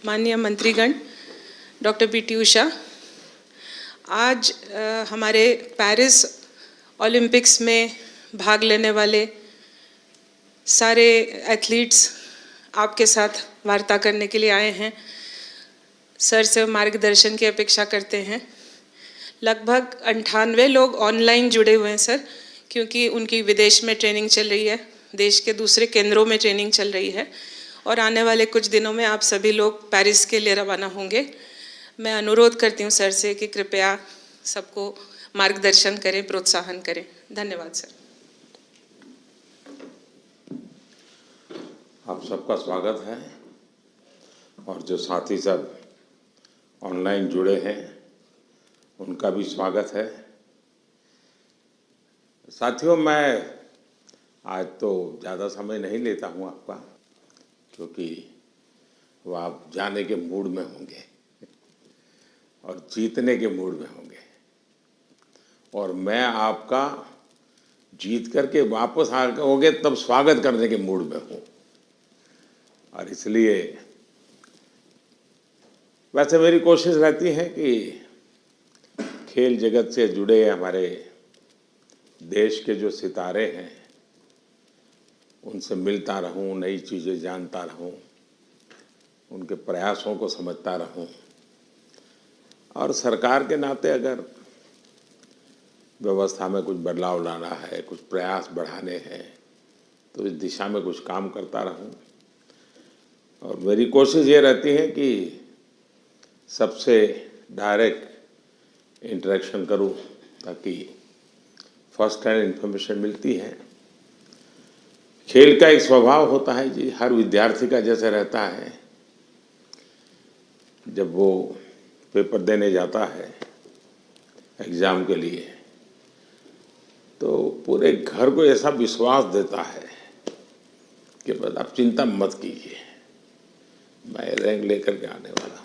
माननीय मंत्रीगण, doctor PT. Usha, आज हमारे पेरिस ओलंपिक्स में भाग लेने वाले सारे एथलीट्स आपके साथ वार्ता करने के लिए आए हैं। सर से मार्गदर्शन की अपेक्षा करते हैं। लगभग 98 लोग ऑनलाइन जुड़े हुए हैं सर, क्योंकि उनकी विदेश में ट्रेनिंग चल रही है, देश के दूसरे केंद्रों में ट्रेनिंग चल रही है और आने वाले कुछ दिनों में आप सभी लोग पेरिस के लिए रवाना होंगे। मैं अनुरोध करती हूँ सर से कि कृपया सबको मार्गदर्शन करें, प्रोत्साहन करें। धन्यवाद सर। आप सबका स्वागत है और जो साथी सब ऑनलाइन जुड़े हैं उनका भी स्वागत है। साथियों, मैं आज तो ज़्यादा समय नहीं लेता हूँ आपका, क्योंकि वो आप जाने के मूड में होंगे और जीतने के मूड में होंगे और मैं आपका जीत करके वापस आओगे तब स्वागत करने के मूड में हूँ। और इसलिए वैसे मेरी कोशिश रहती है कि खेल जगत से जुड़े हमारे देश के जो सितारे हैं उनसे मिलता रहूं, नई चीज़ें जानता रहूं, उनके प्रयासों को समझता रहूं और सरकार के नाते अगर व्यवस्था में कुछ बदलाव लाना है, कुछ प्रयास बढ़ाने हैं तो इस दिशा में कुछ काम करता रहूं। और मेरी कोशिश ये रहती है कि सबसे डायरेक्ट इंटरेक्शन करूं ताकि फर्स्ट हैंड इन्फॉर्मेशन मिलती है। खेल का एक स्वभाव होता है जी, हर विद्यार्थी का जैसे रहता है, जब वो पेपर देने जाता है एग्ज़ाम के लिए तो पूरे घर को ऐसा विश्वास देता है कि बस आप चिंता मत कीजिए, मैं रैंक लेकर के आने वाला हूँ।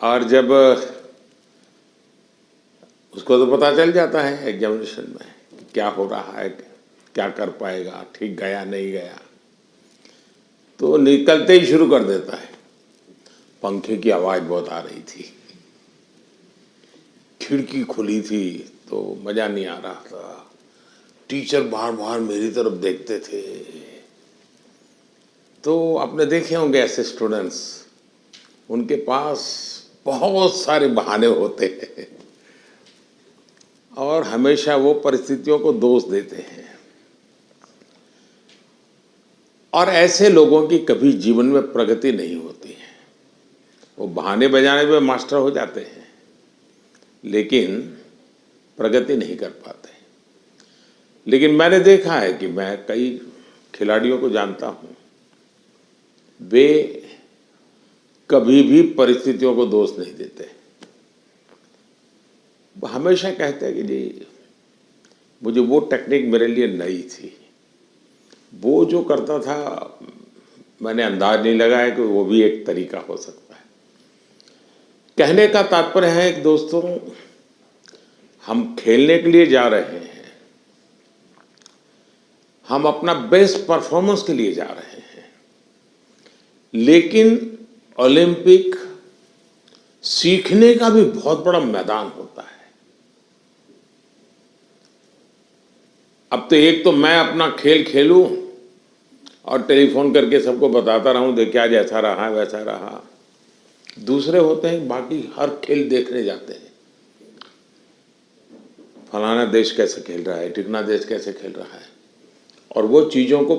और जब उसको तो पता चल जाता है एग्जामिनेशन में क्या हो रहा है, क्या कर पाएगा, ठीक गया नहीं गया, तो निकलते ही शुरू कर देता है। पंखे की आवाज़ बहुत आ रही थी, खिड़की खुली थी तो मज़ा नहीं आ रहा था, टीचर बार बार मेरी तरफ देखते थे। तो आपने देखे होंगे ऐसे स्टूडेंट्स, उनके पास बहुत सारे बहाने होते हैं और हमेशा वो परिस्थितियों को दोष देते हैं और ऐसे लोगों की कभी जीवन में प्रगति नहीं होती है। वो बहाने बजाने में मास्टर हो जाते हैं लेकिन प्रगति नहीं कर पाते। लेकिन मैंने देखा है कि मैं कई खिलाड़ियों को जानता हूँ, वे कभी भी परिस्थितियों को दोष नहीं देते। हमेशा कहते हैं कि जी मुझे वो टेक्निक मेरे लिए नई थी, वो जो करता था मैंने अंदाज नहीं लगाया कि वो भी एक तरीका हो सकता है। कहने का तात्पर्य है कि दोस्तों, हम खेलने के लिए जा रहे हैं, हम अपना बेस्ट परफॉर्मेंस के लिए जा रहे हैं, लेकिन ओलंपिक सीखने का भी बहुत बड़ा मैदान होता है। अब तो एक तो मैं अपना खेल खेलूं और टेलीफोन करके सबको बताता रहूं, देखिए आज ऐसा रहा वैसा रहा। दूसरे होते हैं बाकी हर खेल देखने जाते हैं, फलाना देश कैसे खेल रहा है, टिकना देश कैसे खेल रहा है, और वो चीज़ों को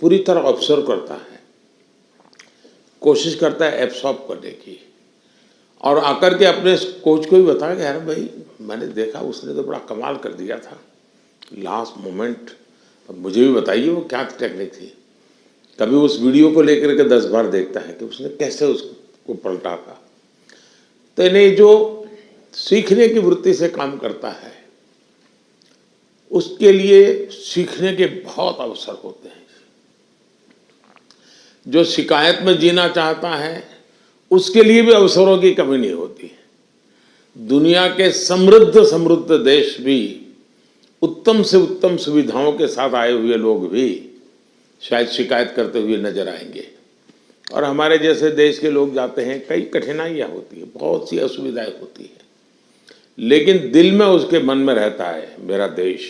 पूरी तरह ऑब्जर्व करता है, कोशिश करता है एब्सॉर्ब करने की और आकर के अपने कोच को भी बताया कि यार भाई मैंने देखा उसने तो बड़ा कमाल कर दिया था लास्ट मोमेंट, अब मुझे भी बताइए वो क्या टेक्निक थी। कभी उस वीडियो को लेकर के 10 बार देखता है कि उसने कैसे उसको पलटा था। तो इन्हें जो सीखने की वृत्ति से काम करता है उसके लिए सीखने के बहुत अवसर होते हैं। जो शिकायत में जीना चाहता है उसके लिए भी अवसरों की कमी नहीं होती है। दुनिया के समृद्ध समृद्ध देश भी, उत्तम से उत्तम सुविधाओं के साथ आए हुए लोग भी शायद शिकायत करते हुए नजर आएंगे, और हमारे जैसे देश के लोग जाते हैं, कई कठिनाइयाँ होती है, बहुत सी असुविधाएं होती है, लेकिन दिल में उसके मन में रहता है मेरा देश,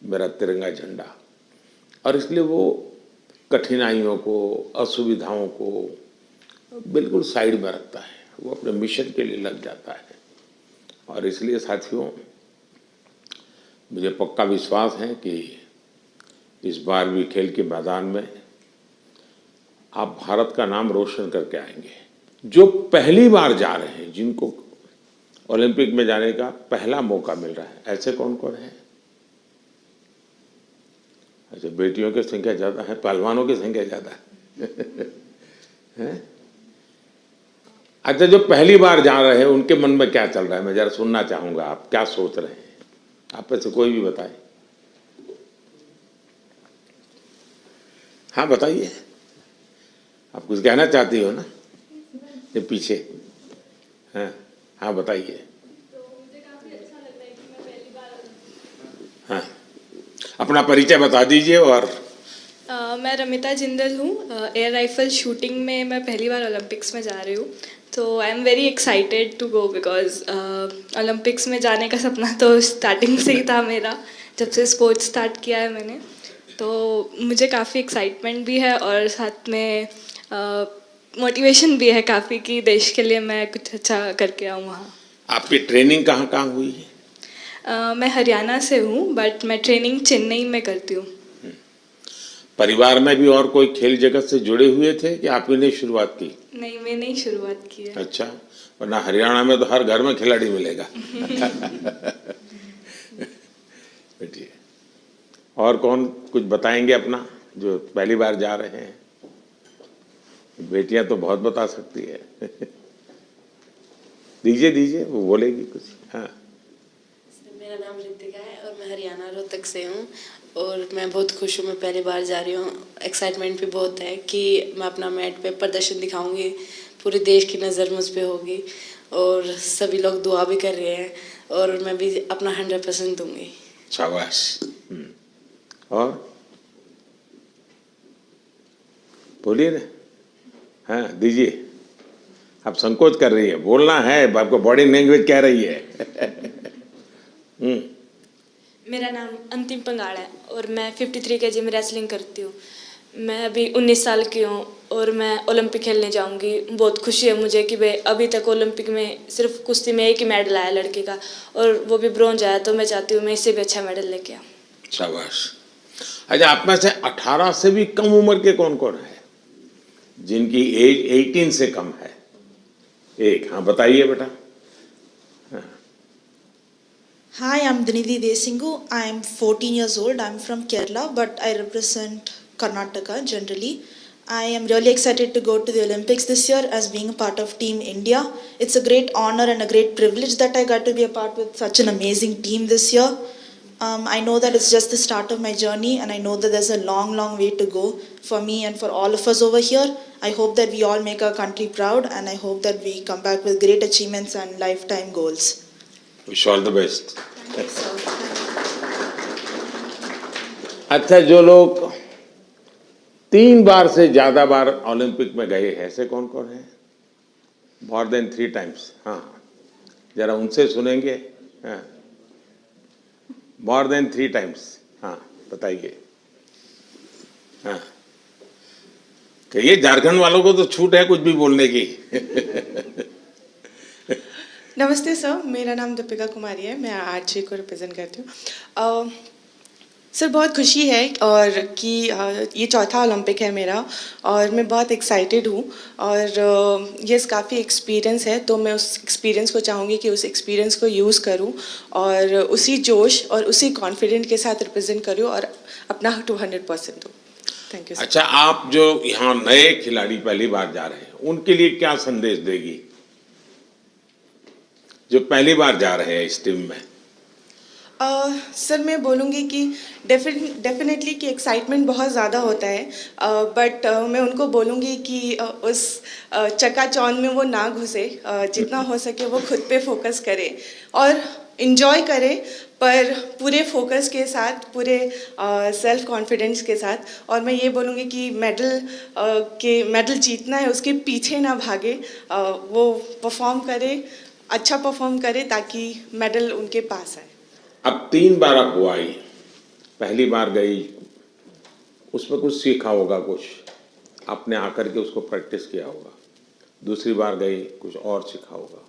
मेरा तिरंगा झंडा, और इसलिए वो कठिनाइयों को, असुविधाओं को बिल्कुल साइड में रखता है, वो अपने मिशन के लिए लग जाता है। और इसलिए साथियों, मुझे पक्का विश्वास है कि इस बार भी खेल के मैदान में आप भारत का नाम रोशन करके आएंगे। जो पहली बार जा रहे हैं, जिनको ओलंपिक में जाने का पहला मौका मिल रहा है, ऐसे कौन कौन है? अच्छा, बेटियों की संख्या ज़्यादा है, पहलवानों की संख्या ज़्यादा है। अच्छा, जो पहली बार जा रहे हैं उनके मन में क्या चल रहा है, मैं जरा सुनना चाहूँगा, आप क्या सोच रहे हैं? आप में से कोई भी बताए। हाँ बताइए, आप कुछ कहना चाहती हो ना? ये पीछे, हाँ हाँ बताइए। मुझे काफी अच्छा लग रहा है कि मैं पहली बार। हाँ, अपना परिचय बता दीजिए। और मैं रमिता जिंदल हूँ। एयर राइफल शूटिंग में मैं पहली बार ओलंपिक्स में जा रही हूँ, तो I am very excited to go because Olympics में जाने का सपना तो स्टार्टिंग से ही था मेरा, जब से स्पोर्ट्स स्टार्ट किया है मैंने। तो मुझे काफ़ी एक्साइटमेंट भी है और साथ में मोटिवेशन भी है काफ़ी कि देश के लिए मैं कुछ अच्छा करके आऊँ वहाँ। आपकी ट्रेनिंग कहाँ कहाँ हुई है? मैं हरियाणा से हूँ, बट मैं ट्रेनिंग चेन्नई में करती हूँ। परिवार में भी और कोई खेल जगत से जुड़े हुए थे कि आपने नहीं शुरुआत की? नहीं, मैंने ही शुरुआत की है। अच्छा, वरना हरियाणा में तो हर घर में खिलाड़ी मिलेगा। बैठिए। और कौन कुछ बताएंगे अपना, जो पहली बार जा रहे हैं? बेटियां तो बहुत बता सकती है। दीजिए दीजिए, वो बोलेगी कुछ। हाँ, मेरा नाम रितिका है और मैं हरियाणा रोहतक से हूँ और मैं बहुत खुश हूँ, मैं पहली बार जा रही हूँ। एक्साइटमेंट भी बहुत है कि मैं अपना मैट पे प्रदर्शन दिखाऊंगी, पूरे देश की नज़र मुझ पे होगी और सभी लोग दुआ भी कर रहे हैं और मैं भी अपना 100% दूंगी। शाबाश। और बोलिए ना। हाँ दीजिए, आप संकोच कर रही है, बोलना है, आपको बॉडी लैंग्वेज कह रही है। मेरा नाम अंतिम पंगाड़ है और मैं 53 kg में रेसलिंग करती हूँ। मैं अभी 19 साल की हूँ और मैं ओलंपिक खेलने जाऊँगी। बहुत खुशी है मुझे कि भाई अभी तक ओलंपिक में सिर्फ कुश्ती में एक ही मेडल आया लड़के का, और वो भी ब्रॉन्ज आया, तो मैं चाहती हूँ मैं इससे भी अच्छा मेडल लेके आऊँ। शाबाश। अच्छा, आप में से 18 से भी कम उम्र के कौन कौन है जिनकी एज 18 से कम है? एक, हाँ बताइए बेटा। Hi, I'm Dinidhi Desingu. I am 14 years old. I'm from Kerala, but I represent Karnataka generally. I am really excited to go to the Olympics this year as being a part of Team India. It's a great honor and a great privilege that I got to be a part with such an amazing team this year. I know that it's just the start of my journey, and I know that there's a long, long way to go for me and for all of us over here. I hope that we all make our country proud, and I hope that we come back with great achievements and lifetime goals. Wish all the best. अच्छा, जो लोग 3 बार से ज्यादा बार Olympic में गए हैं, ऐसे कौन कौन है? More than 3 times। हाँ, जरा उनसे सुनेंगे। हाँ, मोर देन 3 times। हाँ बताइए। हाँ, कहिए, झारखंड वालों को तो छूट है कुछ भी बोलने की। नमस्ते सर, मेरा नाम दीपिका कुमारी है, मैं आरजे को रिप्रेजेंट करती हूँ। सर बहुत खुशी है और कि ये चौथा ओलंपिक है मेरा और मैं बहुत एक्साइटेड हूँ और ये काफ़ी एक्सपीरियंस है, तो मैं उस एक्सपीरियंस को चाहूँगी कि उस एक्सपीरियंस को यूज़ करूँ और उसी जोश और उसी कॉन्फिडेंट के साथ रिप्रेजेंट करूँ और अपना 200% दूँ। Thank you. अच्छा, आप जो यहाँ नए खिलाड़ी पहली बार जा रहे हैं, उनके लिए क्या संदेश देगी, जो पहली बार जा रहे हैं इस टीम में? सर मैं बोलूँगी कि डेफिनेटली कि एक्साइटमेंट बहुत ज़्यादा होता है, बट मैं उनको बोलूँगी कि उस चकाचौंध में वो ना घुसे, जितना हो सके वो खुद पे फोकस करे और इन्जॉय करे, पर पूरे फोकस के साथ, पूरे सेल्फ कॉन्फिडेंस के साथ। और मैं ये बोलूँगी कि मेडल जीतना है, उसके पीछे ना भागे, वो परफॉर्म करे, अच्छा परफॉर्म करे ताकि मेडल उनके पास आए। अब 3 बार आप हुआ आई, पहली बार गई, उसमें कुछ सीखा होगा, कुछ आपने आकर के उसको प्रैक्टिस किया होगा। दूसरी बार गई, कुछ और सीखा होगा।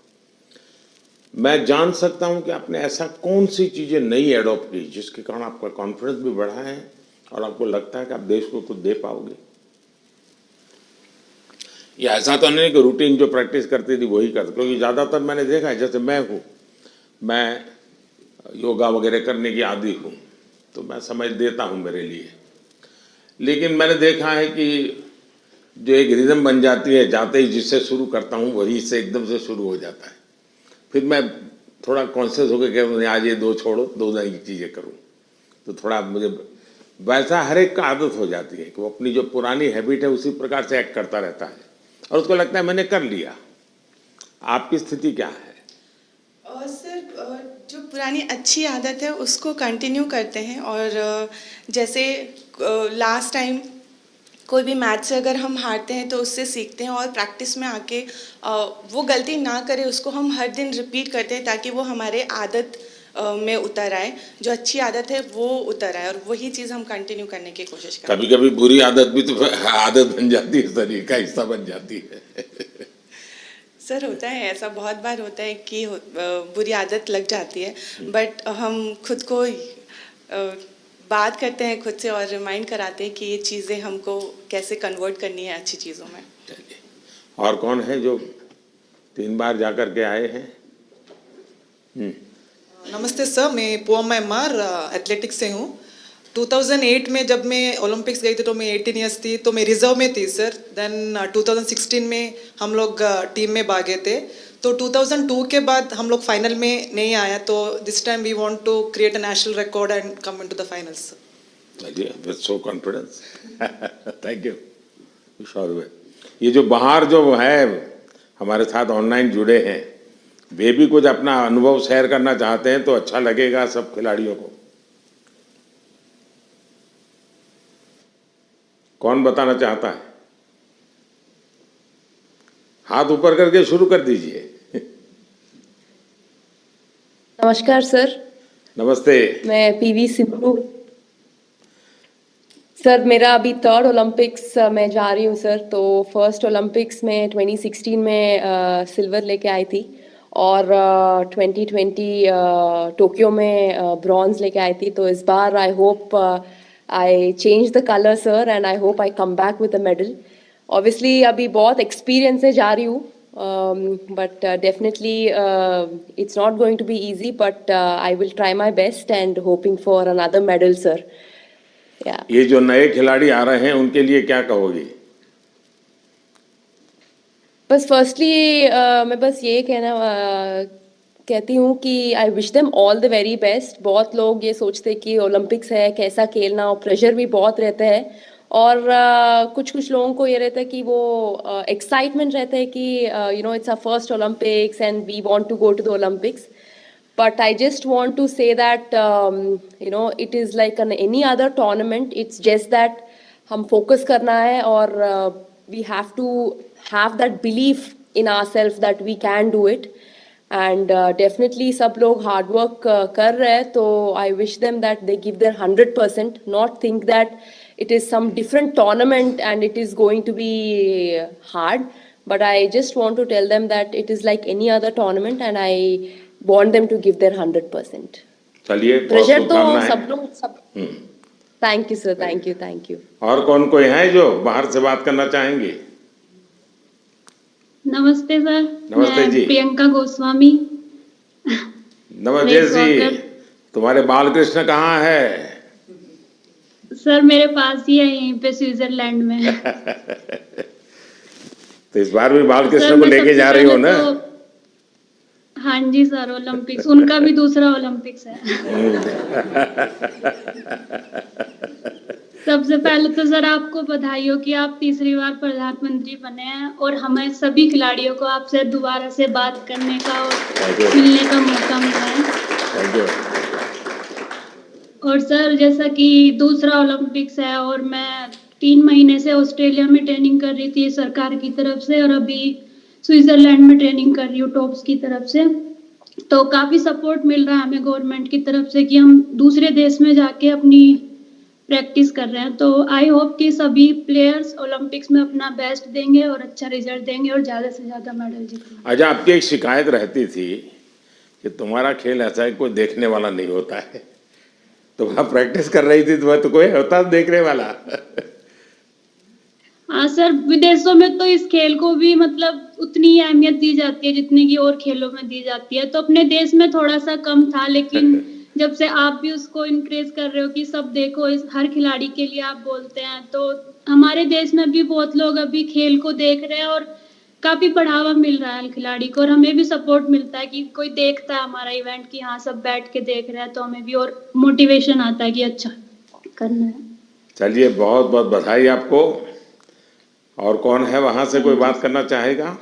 मैं जान सकता हूं कि आपने ऐसा कौन सी चीज़ें नई एडॉप्ट की जिसके कारण आपका कॉन्फिडेंस भी बढ़ा है और आपको लगता है कि आप देश को कुछ दे पाओगे? ये ऐसा तो नहीं कि रूटीन जो प्रैक्टिस करती थी वही करते, क्योंकि ज़्यादातर मैंने देखा है, जैसे मैं योगा वगैरह करने की आदी हूँ, तो मैं समझ देता हूँ मेरे लिए। लेकिन मैंने देखा है कि जो एक रिदम बन जाती है, जाते ही जिससे शुरू करता हूँ वही से एकदम से शुरू हो जाता है। फिर मैं थोड़ा कॉन्शियस होकर कह रहा हूँ आज ये 2 छोड़ो, 2 नई चीज़ें करूँ, तो थोड़ा मुझे वैसा हर एक का आदत हो जाती है कि वो अपनी जो पुरानी हैबिट है उसी प्रकार से एक्ट करता रहता है और उसको लगता है मैंने कर लिया। आपकी स्थिति क्या है? सर, जो पुरानी अच्छी आदत है उसको कंटिन्यू करते हैं। और जैसे लास्ट टाइम कोई भी मैच से अगर हम हारते हैं तो उससे सीखते हैं और प्रैक्टिस में आके वो गलती ना करें, उसको हम हर दिन रिपीट करते हैं ताकि वो हमारे आदत में उतर आए, जो अच्छी आदत है वो उतर आए, और वही चीज़ हम कंटिन्यू करने की कोशिश करते हैं। कभी कभी बुरी आदत भी तो आदत बन जाती है, शरीर का हिस्सा बन जाती है। सर, होता है ऐसा, बहुत बार होता है कि बुरी आदत लग जाती है, बट हम खुद को बात करते हैं खुद से और रिमाइंड कराते हैं कि ये चीज़ें हमको कैसे कन्वर्ट करनी है अच्छी चीज़ों में। चलिए, और कौन है जो 3 बार जाकर के आए हैं? नमस्ते सर, मैं पोअम एमआर एथलेटिक्स से हूँ। 2008 में जब मैं ओलंपिक्स गई थी तो मैं 18 ईयर्स थी, तो मैं रिजर्व में थी सर। देन 2016 में हम लोग टीम में भागे थे, तो 2002 के बाद हम लोग फाइनल में नहीं आया, तो this time we want to create a national record and come into the finals. चलिए, with so confidence, thank you. ये जो बाहर जो है हमारे साथ ऑनलाइन जुड़े हैं, वे भी कुछ अपना अनुभव शेयर करना चाहते हैं तो अच्छा लगेगा सब खिलाड़ियों को। कौन बताना चाहता है? हाथ ऊपर करके शुरू कर दीजिए। नमस्कार सर। नमस्ते। मैं पीवी सिंधु। सर, मेरा अभी 3rd ओलंपिक्स में जा रही हूँ सर। तो फर्स्ट ओलंपिक्स में 2016 में सिल्वर लेके आई थी, और 2020 टोक्यो में ब्रॉन्ज लेके आई थी। तो इस बार I hope I change the colour sir, and I hope I come back with a medal. Obviously अभी बहुत एक्सपीरियंस से जा रही हूँ, but definitely it's not going to be easy, but I will try my best and hoping for another medal sir. Yeah. ये जो नए खिलाड़ी आ रहे हैं उनके लिए क्या कहोगी? बस फर्स्टली मैं बस ये कहती हूँ कि आई wish them all the very best. बहुत लोग ये सोचते कि ओलंपिक्स है कैसा खेलना, और प्रेशर भी बहुत रहता है, और कुछ लोगों को ये रहता है कि वो एक्साइटमेंट रहता है कि you know it's a first Olympics and we want to go to the Olympics. But I just want to say that you know it is like an any other tournament. It's just that हम focus करना है, और we have to have that belief in ourself that we can do it. And definitely सब लोग hard work कर रहे हैं, तो I wish them that they give their 100%, not think that it is some different tournament and it is going to be hard, but I just want to tell them that it is like any other tournament and I want them to give their 100%. चलिए, pressure तो सब लोग सब। Thank you sir, thank you. और कौन कोई है जो बाहर से बात करना चाहेंगे? नमस्ते सर। नमस्ते जी। प्रियंका गोस्वामी। नमस्ते जी। तुम्हारे बालकृष्ण कहाँ है? सर मेरे पास ही है, यहीं पे स्विट्जरलैंड में। तो इस बार भी बालकृष्ण को लेके जा रही हो ना? हाँ जी सर, ओलंपिक्स उनका भी दूसरा ओलंपिक्स है। सबसे पहले तो सर आपको बधाई हो कि आप तीसरी बार प्रधानमंत्री बने हैं, और हमें सभी खिलाड़ियों को आपसे दोबारा से बात करने का और मिलने का मौका मिला है। Thank you. और सर जैसा कि दूसरा ओलंपिक्स है और मैं 3 महीने से ऑस्ट्रेलिया में ट्रेनिंग कर रही थी सरकार की तरफ से, और अभी स्विट्जरलैंड में ट्रेनिंग कर रही हूँ टॉप्स की तरफ से। तो काफ़ी सपोर्ट मिल रहा है हमें गवर्नमेंट की तरफ से कि हम दूसरे देश में जाके अपनी प्रैक्टिस कर रहे हैं। तो आई होप कि सभी प्लेयर्स ओलंपिक्स में अपना बेस्ट देंगे और अच्छा रिजल्ट देंगे और ज़्यादा से ज़्यादा मेडल जीतेंगे। अच्छा, आपकी एक शिकायत रहती थी कि तुम्हारा खेल ऐसा है कोई देखने वाला नहीं होता है। तुम वहाँ प्रैक्टिस कर रही थी तो कोई होता देखने वाला? हाँ सर, विदेशों में तो इस खेल को भी मतलब उतनी ही अहमियत दी जाती है जितनी कि और खेलों में दी जाती है। तो अपने देश में थोड़ा सा कम था, लेकिन जब से आप भी उसको इनक्रेज कर रहे हो कि सब देखो, इस हर खिलाड़ी के लिए आप बोलते हैं, तो हमारे देश में भी बहुत लोग अभी खेल को देख रहे हैं और काफी बढ़ावा मिल रहा है खिलाड़ी को। और हमें भी सपोर्ट मिलता है कि कोई देखता है हमारा इवेंट कि हाँ सब बैठ के देख रहे हैं, तो हमें भी और मोटिवेशन आता है कि अच्छा करना है। चलिए, बहुत बहुत बधाई आपको। और कौन है वहां से कोई बात करना चाहेगा?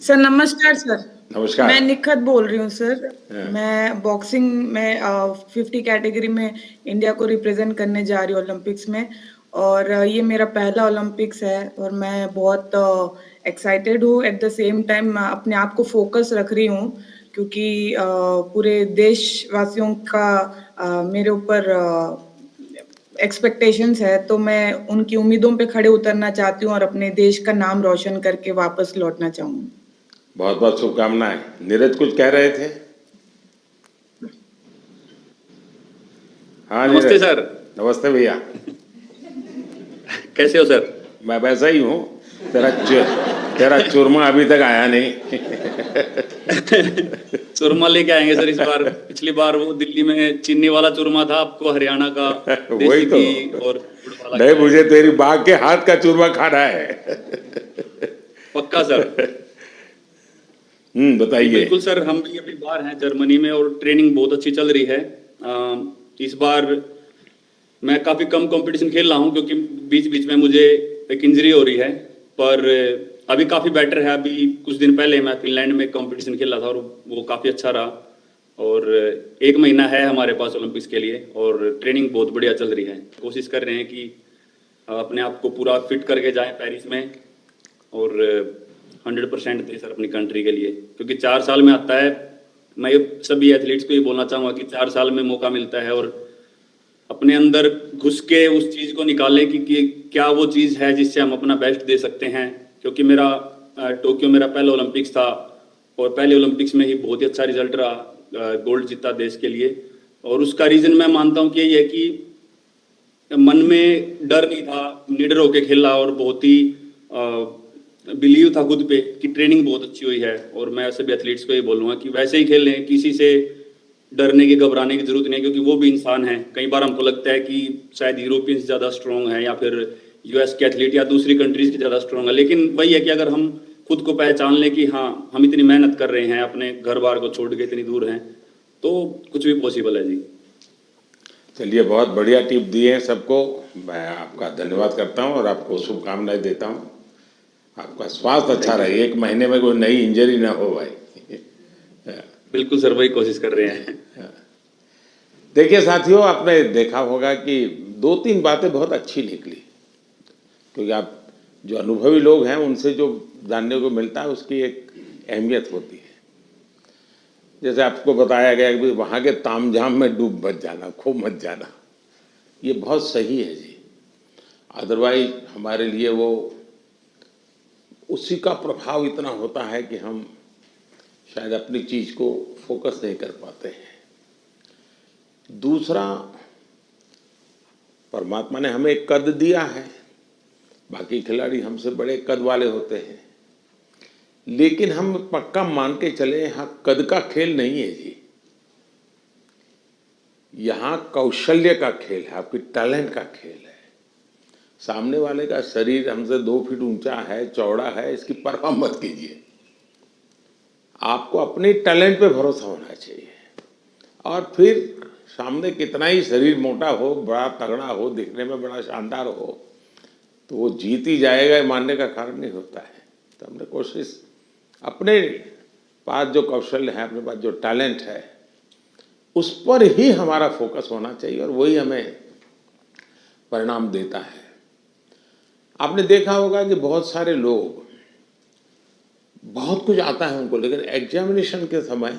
सर नमस्कार सर। नमस्कार। मैं निखत बोल रही हूँ सर। मैं बॉक्सिंग में 50 कैटेगरी में इंडिया को रिप्रेजेंट करने जा रही हूँ ओलंपिक्स में, और ये मेरा पहला ओलंपिक्स है और मैं बहुत एक्साइटेड हूँ। एट द सेम टाइम अपने आप को फोकस रख रही हूँ क्योंकि पूरे देशवासियों का मेरे ऊपर एक्सपेक्टेशंस है, तो मैं उनकी उम्मीदों पे खड़े उतरना चाहती हूँ और अपने देश का नाम रोशन करके वापस लौटना चाहूँगी। बहुत बहुत शुभकामनाएं। नीरज कुछ कह रहे थे? हाँ नमस्ते नीरज। सर। नमस्ते भैया। कैसे हो सर? मैं वैसा ही हूँ। तेरा चूरमा अभी तक आया नहीं। चूरमा लेके आएंगे सर इस बार। पिछली बार वो दिल्ली में चीनी वाला चूरमा था, आपको हरियाणा का वही तो। और गुड़ वाला नहीं, मुझे तेरी बाघ के हाथ का चूरमा खाना है। पक्का सर। बताइए। बिल्कुल सर, हम भी अभी बाहर हैं जर्मनी में और ट्रेनिंग बहुत अच्छी चल रही है। इस बार मैं काफी कम कंपटीशन खेल रहा हूँ क्योंकि बीच बीच में मुझे एक इंजरी हो रही है, पर अभी काफी बेटर है। अभी कुछ दिन पहले मैं फिनलैंड में कंपटीशन खेला था और वो काफी अच्छा रहा। और 1 महीना है हमारे पास ओलंपिक्स के लिए और ट्रेनिंग बहुत बढ़िया चल रही है। कोशिश कर रहे हैं कि अपने आप को पूरा फिट करके जाएं पेरिस में और 100% दे सर अपनी कंट्री के लिए, क्योंकि 4 साल में आता है। मैं सभी एथलीट्स को ये बोलना चाहूँगा कि 4 साल में मौका मिलता है और अपने अंदर घुस के उस चीज़ को निकालें कि क्या वो चीज़ है जिससे हम अपना बेस्ट दे सकते हैं। क्योंकि मेरा टोक्यो मेरा पहला ओलंपिक्स था और पहले ओलंपिक्स में ही बहुत ही अच्छा रिजल्ट रहा, गोल्ड जीता देश के लिए। और उसका रीज़न मैं मानता हूँ कि यही है कि मन में डर नहीं था, निडर होकर खेला और बहुत ही बिलीव था खुद पे कि ट्रेनिंग बहुत अच्छी हुई है। और मैं सभी एथलीट्स को ये बोलूँगा कि वैसे ही खेलें, किसी से डरने की घबराने की जरूरत नहीं है, क्योंकि वो भी इंसान है। कई बार हमको लगता है कि शायद यूरोपियंस ज़्यादा स्ट्रॉन्ग है या फिर यूएस के एथलीट या दूसरी कंट्रीज की ज़्यादा स्ट्रॉन्ग है, लेकिन वही है कि अगर हम खुद को पहचान लें कि हाँ हम इतनी मेहनत कर रहे हैं, अपने घर बार को छोड़ के इतनी दूर हैं, तो कुछ भी पॉसिबल है जी। चलिए, बहुत बढ़िया टिप दिए हैं सबको। मैं आपका धन्यवाद करता हूँ और आपको शुभकामनाएं देता हूँ। आपका स्वास्थ्य अच्छा रहे, 1 महीने में कोई नई इंजरी ना हो भाई। बिल्कुल सर, वही कोशिश कर रहे हैं। देखिए साथियों, आपने देखा होगा कि 2-3 बातें बहुत अच्छी निकली, क्योंकि आप जो अनुभवी लोग हैं उनसे जो जानने को मिलता है उसकी एक अहमियत होती है। जैसे आपको बताया गया कि वहाँ के तामझाम में डूब मत जाना, खो मत जाना, ये बहुत सही है जी। अदरवाइज हमारे लिए वो उसी का प्रभाव इतना होता है कि हम शायद अपनी चीज़ को फोकस नहीं कर पाते हैं। दूसरा, परमात्मा ने हमें एक कद दिया है, बाकी खिलाड़ी हमसे बड़े कद वाले होते हैं, लेकिन हम पक्का मान के चले यहाँ कद का खेल नहीं है जी। यहाँ कौशल्य का खेल है, आपकी टैलेंट का खेल है। सामने वाले का शरीर हमसे 2 फीट ऊंचा है, चौड़ा है, इसकी परवाह मत कीजिए। आपको अपने टैलेंट पे भरोसा होना चाहिए। और फिर सामने कितना ही शरीर मोटा हो, बड़ा तगड़ा हो, दिखने में बड़ा शानदार हो, तो वो जीत ही जाएगा, ये मानने का कारण नहीं होता है। तो हमने कोशिश, अपने पास जो कौशल्य है, अपने पास जो टैलेंट है, उस पर ही हमारा फोकस होना चाहिए और वही हमें परिणाम देता है। आपने देखा होगा कि बहुत सारे लोग, बहुत कुछ आता है उनको, लेकिन एग्जामिनेशन के समय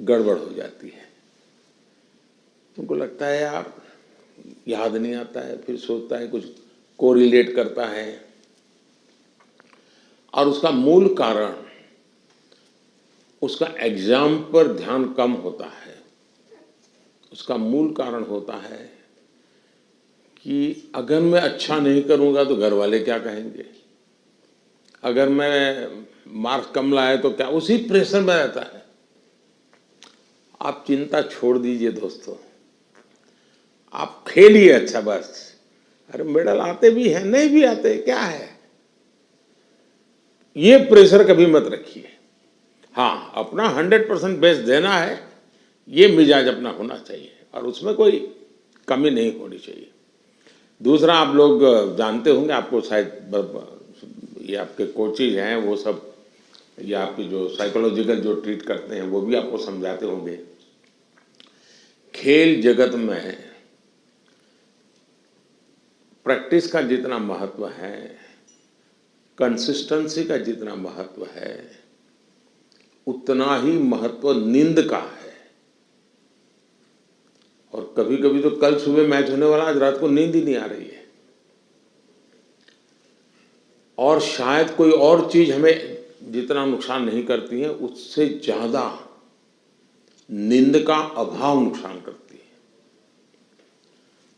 गड़बड़ हो जाती है। उनको लगता है यार याद नहीं आता है, फिर सोचता है कुछ कोरिलेट करता है, और उसका मूल कारण उसका एग्जाम पर ध्यान कम होता है। उसका मूल कारण होता है कि अगर मैं अच्छा नहीं करूंगा तो घर वाले क्या कहेंगे, अगर मैं मार्क्स कम लाए तो क्या, उसी प्रेशर में रहता है। आप चिंता छोड़ दीजिए दोस्तों, आप खेलिए अच्छा बस। अरे मेडल आते भी हैं, नहीं भी आते, क्या है, ये प्रेशर कभी मत रखिए। हाँ, अपना 100% बेस्ट देना है, ये मिजाज अपना होना चाहिए और उसमें कोई कमी नहीं होनी चाहिए। दूसरा, आप लोग जानते होंगे, आपको शायद ये आपके कोचेज हैं वो सब, ये आपकी जो साइकोलॉजिकल जो ट्रीट करते हैं वो भी आपको समझाते होंगे। खेल जगत में प्रैक्टिस का जितना महत्व है, कंसिस्टेंसी का जितना महत्व है, उतना ही महत्व नींद का है। और कभी कभी तो कल सुबह मैच होने वाला, आज रात को नींद ही नहीं आ रही है, और शायद कोई और चीज हमें जितना नुकसान नहीं करती है उससे ज्यादा नींद का अभाव नुकसान करती है।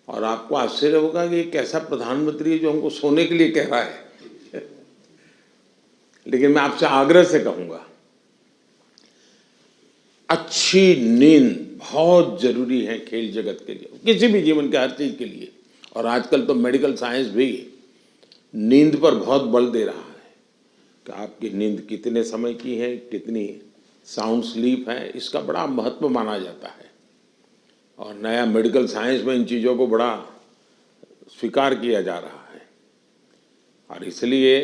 और आपको आश्चर्य होगा कि एक ऐसा प्रधानमंत्री है जो हमको सोने के लिए कह रहा है लेकिन मैं आपसे आग्रह से कहूंगा, अच्छी नींद बहुत जरूरी है खेल जगत के लिए, किसी भी जीवन के हर चीज के लिए। और आजकल तो मेडिकल साइंस भी नींद पर बहुत बल दे रहा है कि आपकी नींद कितने समय की है, कितनी साउंड स्लीप है, इसका बड़ा महत्व माना जाता है। और नया मेडिकल साइंस में इन चीज़ों को बड़ा स्वीकार किया जा रहा है। और इसलिए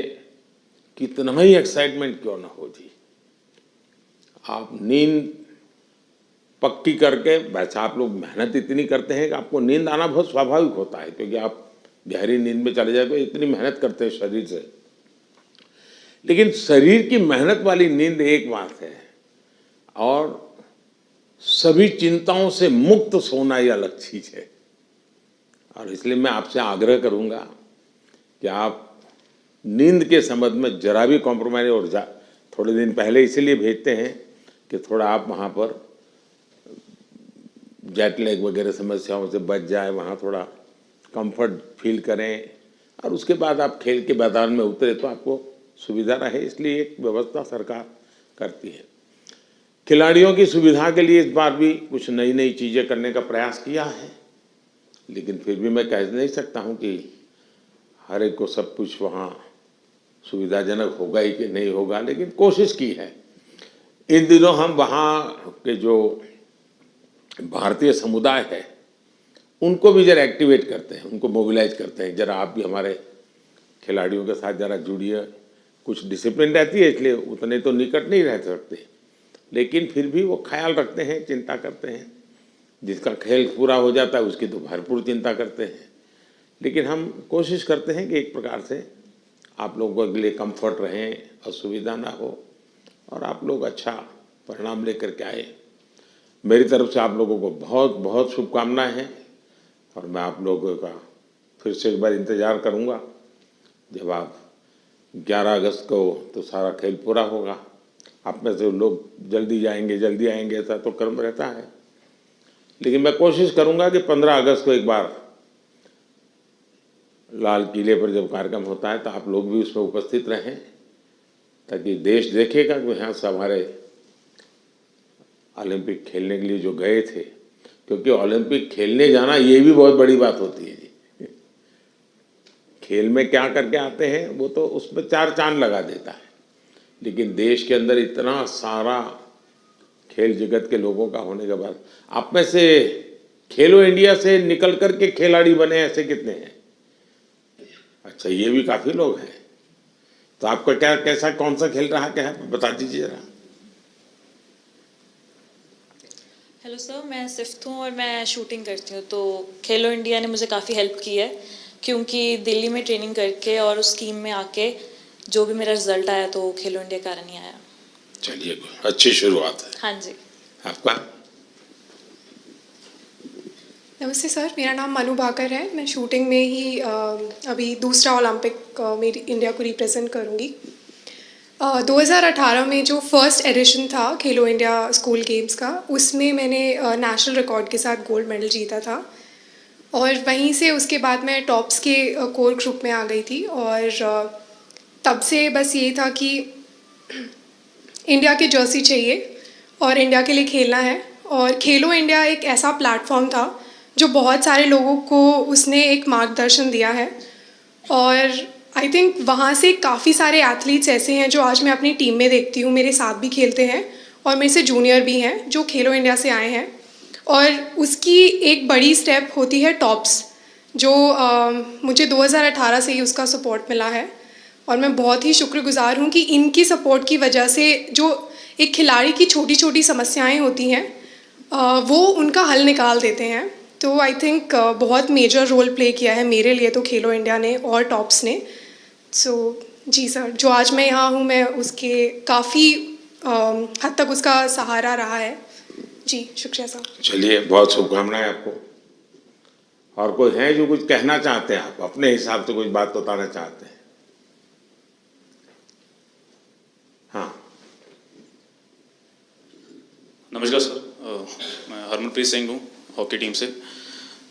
कितना ही एक्साइटमेंट क्यों ना हो जी, आप नींद पक्की करके, वैसे आप लोग मेहनत इतनी करते हैं कि आपको नींद आना बहुत स्वाभाविक होता है, क्योंकि आप गहरी नींद में चले जाए तो इतनी मेहनत करते हैं शरीर से। लेकिन शरीर की मेहनत वाली नींद एक बात है, और सभी चिंताओं से मुक्त सोना ये अलग चीज है। और इसलिए मैं आपसे आग्रह करूंगा कि आप नींद के संबंध में जरा भी कॉम्प्रोमाइज, और थोड़े दिन पहले इसीलिए भेजते हैं कि थोड़ा आप वहाँ पर जेट लैग वगैरह समस्याओं से बच जाए, वहाँ थोड़ा कंफर्ट फील करें, और उसके बाद आप खेल के मैदान में उतरे तो आपको सुविधा रहे, इसलिए एक व्यवस्था सरकार करती है। खिलाड़ियों की सुविधा के लिए इस बार भी कुछ नई नई चीज़ें करने का प्रयास किया है, लेकिन फिर भी मैं कह नहीं सकता हूँ कि हर एक को सब कुछ वहाँ सुविधाजनक होगा ही कि नहीं होगा, लेकिन कोशिश की है। इन दिनों हम वहाँ के जो भारतीय समुदाय है उनको भी जरा एक्टिवेट करते हैं, उनको मोबिलाइज करते हैं, जरा आप भी हमारे खिलाड़ियों के साथ जरा जुड़िए। कुछ डिसिप्लिन रहती है इसलिए उतने तो निकट नहीं रह सकते, लेकिन फिर भी वो ख्याल रखते हैं, चिंता करते हैं। जिसका खेल पूरा हो जाता है उसकी तो भरपूर चिंता करते हैं। लेकिन हम कोशिश करते हैं कि एक प्रकार से आप लोगों के लिए कंफर्ट रहें, असुविधा ना हो, और आप लोग अच्छा परिणाम लेकर के आए। मेरी तरफ से आप लोगों को बहुत बहुत शुभकामनाएं हैं, और मैं आप लोगों का फिर से एक बार इंतज़ार करूंगा जब आप 11 अगस्त को तो सारा खेल पूरा होगा। आप में से लोग जल्दी जाएंगे, जल्दी आएंगे, ऐसा तो क्रम रहता है, लेकिन मैं कोशिश करूंगा कि 15 अगस्त को एक बार लाल किले पर जब कार्यक्रम होता है तो आप लोग भी उसमें उपस्थित रहें, ताकि देश देखेगा कि यहाँ से हमारे ओलंपिक खेलने के लिए जो गए थे, क्योंकि ओलंपिक खेलने जाना ये भी बहुत बड़ी बात होती है जी। खेल में क्या करके आते हैं वो तो उसमें 4 चांद लगा देता है, लेकिन देश के अंदर इतना सारा खेल जगत के लोगों का होने के बाद आप में से खेलो इंडिया से निकल कर के खिलाड़ी बने ऐसे कितने हैं? अच्छा, ये भी काफ़ी लोग हैं। तो आपका क्या, कैसा, कौन सा खेल रहा क्या है, बता दीजिए जरा। हेलो सर, मैं सिफ्थ हूँ और मैं शूटिंग करती हूँ। तो खेलो इंडिया ने मुझे काफ़ी हेल्प की है, क्योंकि दिल्ली में ट्रेनिंग करके और उस स्कीम में आके जो भी मेरा रिजल्ट आया तो खेलो इंडिया के कारण ही आया। चलिए, अच्छी शुरुआत है। हाँ जी। आपका? नमस्ते सर, मेरा नाम मनु भाकर है। मैं शूटिंग में ही अभी दूसरा ओलंपिक मेरी इंडिया को रिप्रेजेंट करूँगी। 2018 में जो फर्स्ट एडिशन था खेलो इंडिया स्कूल गेम्स का, उसमें मैंने नेशनल रिकॉर्ड के साथ गोल्ड मेडल जीता था। और वहीं से उसके बाद मैं टॉप्स के कोर ग्रुप में आ गई थी। और तब से बस ये था कि इंडिया की जर्सी चाहिए और इंडिया के लिए खेलना है। और खेलो इंडिया एक ऐसा प्लेटफॉर्म था जो बहुत सारे लोगों को उसने एक मार्गदर्शन दिया है। और आई थिंक वहाँ से काफ़ी सारे एथलीट्स ऐसे हैं जो आज मैं अपनी टीम में देखती हूँ, मेरे साथ भी खेलते हैं और मेरे से जूनियर भी हैं जो खेलो इंडिया से आए हैं। और उसकी एक बड़ी स्टेप होती है टॉप्स, जो मुझे 2018 से ही उसका सपोर्ट मिला है। और मैं बहुत ही शुक्रगुजार हूँ कि इनकी सपोर्ट की वजह से जो एक खिलाड़ी की छोटी छोटी समस्याएं होती हैं वो उनका हल निकाल देते हैं। तो आई थिंक बहुत मेजर रोल प्ले किया है मेरे लिए तो खेलो इंडिया ने और टॉप्स ने। सो जी सर, जो आज मैं यहाँ हूँ मैं उसके काफ़ी हद तक उसका सहारा रहा है। जी शुक्रिया सर। चलिए, बहुत शुभकामनाएं आपको। और कोई है जो कुछ कहना चाहते हैं? आप अपने हिसाब से कुछ बात बताना चाहते हैं? हाँ, नमस्कार सर, मैं हरमनप्रीत सिंह हूँ हॉकी टीम से।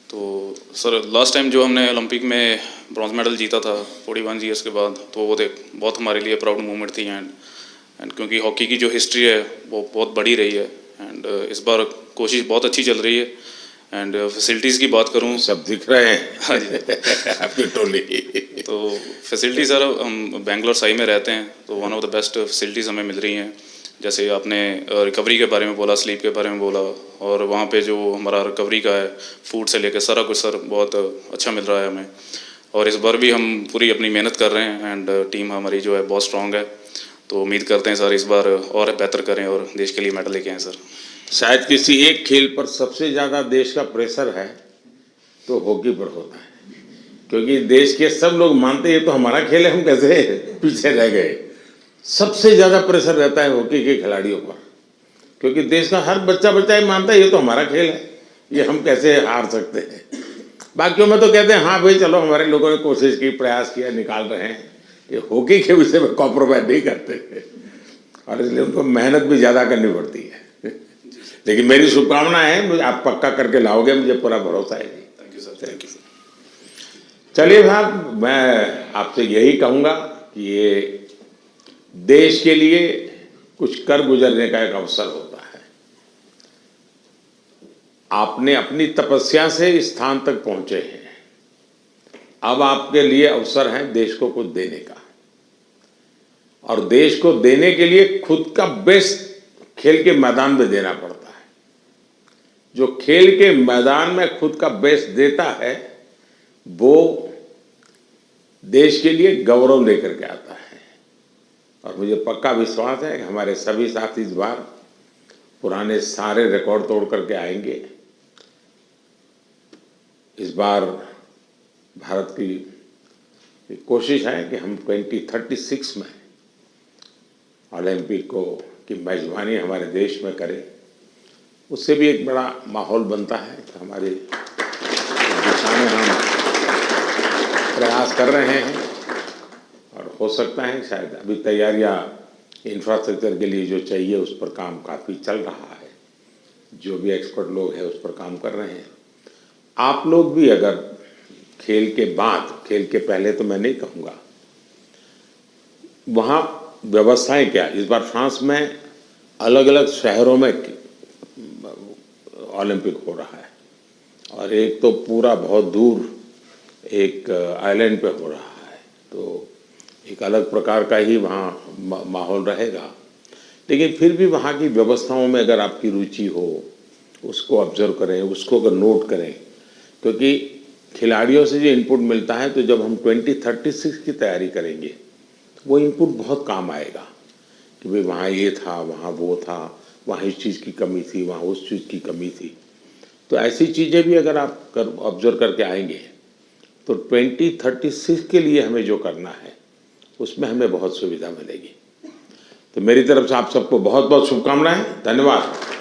तो सर, लास्ट टाइम जो हमने ओलंपिक में ब्रॉन्ज मेडल जीता था 41 ईयर्स के बाद, तो वो बहुत हमारे लिए प्राउड मोमेंट थी। एंड क्योंकि हॉकी की जो हिस्ट्री है वो बहुत बड़ी रही है। एंड इस बार कोशिश बहुत अच्छी चल रही है। एंड फैसिलिटीज़ की बात करूँ, सब दिख रहे हैं। हाँ जी आपकी टोली। तो फैसिलिटी सर, हम बेंगलोर साई में रहते हैं, तो one of the best facilities हमें मिल रही हैं। जैसे आपने रिकवरी के बारे में बोला, स्लीप के बारे में बोला, और वहाँ पे जो हमारा रिकवरी का है, फूड से लेकर सारा कुछ सर बहुत अच्छा मिल रहा है हमें। और इस बार भी हम पूरी अपनी मेहनत कर रहे हैं एंड टीम हमारी जो है बहुत स्ट्रॉन्ग है। तो उम्मीद करते हैं सर इस बार और बेहतर करें और देश के लिए मेडल लेके आएँ सर। शायद किसी एक खेल पर सबसे ज़्यादा देश का प्रेशर है तो हॉकी पर होता है, क्योंकि देश के सब लोग मानते हैं ये तो हमारा खेल है, हम कैसे पीछे रह गए। सबसे ज़्यादा प्रेशर रहता है हॉकी के खिलाड़ियों पर, क्योंकि देश का हर बच्चा ही मानता है ये तो हमारा खेल है, ये हम कैसे हार सकते हैं। बाकियों में तो कहते हैं हाँ भाई चलो हमारे लोगों ने कोशिश की, प्रयास किया, निकाल रहे हैं। ये हॉकी के विषय में कॉम्प्रोमाइज नहीं करते और इसलिए उनको मेहनत भी ज़्यादा करनी पड़ती है। लेकिन मेरी शुभकामनाएं हैं, आप पक्का करके लाओगे, मुझे पूरा भरोसा है। Thank you sir, thank you. चलिए साहब, मैं आपसे यही कहूँगा कि ये देश के लिए कुछ कर गुजरने का एक अवसर होता है। आपने अपनी तपस्या से इस स्थान तक पहुंचे हैं, अब आपके लिए अवसर है देश को कुछ देने का। और देश को देने के लिए खुद का बेस्ट खेल के मैदान में देना पड़ता है। जो खेल के मैदान में खुद का बेस्ट देता है वो देश के लिए गौरव लेकर के आता है। और मुझे पक्का विश्वास है कि हमारे सभी साथी इस बार पुराने सारे रिकॉर्ड तोड़ करके आएंगे। इस बार भारत की कोशिश है कि हम 2036 में ओलंपिक की मेजबानी हमारे देश में करें। उससे भी एक बड़ा माहौल बनता है कि हमारे दिशा में हम प्रयास कर रहे हैं। और हो सकता है शायद अभी तैयारियां इंफ्रास्ट्रक्चर के लिए जो चाहिए उस पर काम काफ़ी चल रहा है, जो भी एक्सपर्ट लोग हैं उस पर काम कर रहे हैं। आप लोग भी अगर खेल के बाद, खेल के पहले तो मैं नहीं कहूँगा, वहाँ व्यवस्थाएं क्या, इस बार फ्रांस में अलग अलग शहरों में ओलंपिक हो रहा है और एक तो पूरा बहुत दूर एक आइलैंड पे हो रहा है, तो एक अलग प्रकार का ही वहाँ माहौल रहेगा। लेकिन फिर भी वहाँ की व्यवस्थाओं में अगर आपकी रुचि हो, उसको ऑब्जर्व करें, उसको अगर नोट करें, क्योंकि खिलाड़ियों से जो इनपुट मिलता है तो जब हम 2036 की तैयारी करेंगे वो इनपुट बहुत काम आएगा कि भाई वहाँ ये था, वहाँ वो था, वहाँ इस चीज़ की कमी थी, वहाँ उस चीज़ की कमी थी। तो ऐसी चीज़ें भी अगर आप ऑब्जर्व करके आएंगे तो 2036 के लिए हमें जो करना है उसमें हमें बहुत सुविधा मिलेगी। तो मेरी तरफ से आप सबको बहुत बहुत शुभकामनाएं। धन्यवाद।